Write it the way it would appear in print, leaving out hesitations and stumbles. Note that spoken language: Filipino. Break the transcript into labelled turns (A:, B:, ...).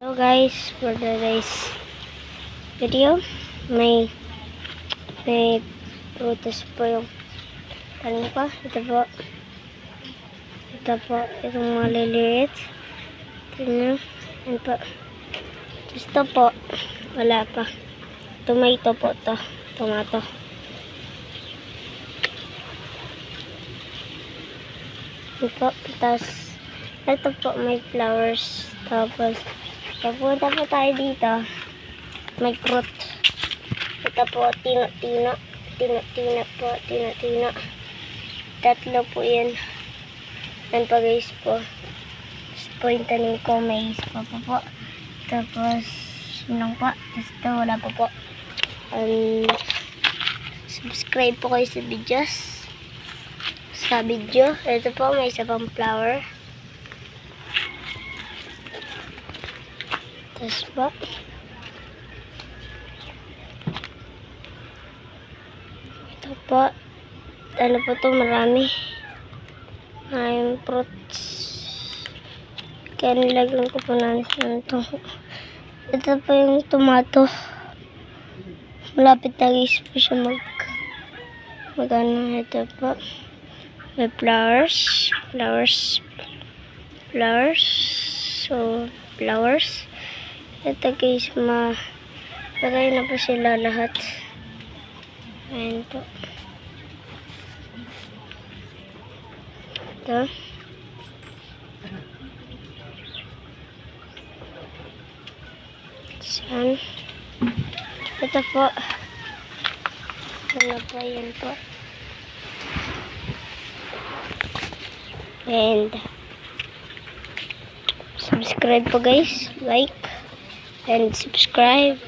A: So guys, for today's video, may prutas po yung tanong ko. Ito po, itong maliliit. Tingnan, yan po. Ito po, wala pa. Tomato po to, tomato. Ito po, tapos ito po may flowers. Tapos papunta po tayo dito, may fruit. Ito po, tino-tino po, tino-tino. Tatlo po yan. Yan pa guys po. Tapos po yung tanim ko, may ispa pa po. Tapos, sinong po. Tapos ito, wala pa po. Subscribe po kayo sa videos. Sa video. Ito po, may isa pang flower. Tapos po. Ito po. Ano po ito, marami. May fruits. Kaya nilagyan ko po na ito. Ito po yung tomato. Malapit na guys po siya magano. Ito po. May flowers. So, flowers. Ito guys, patay na po sila lahat. Ayan po. Ito. Saan? Ito po. Ano po, yan po. And subscribe po guys. Like and subscribe.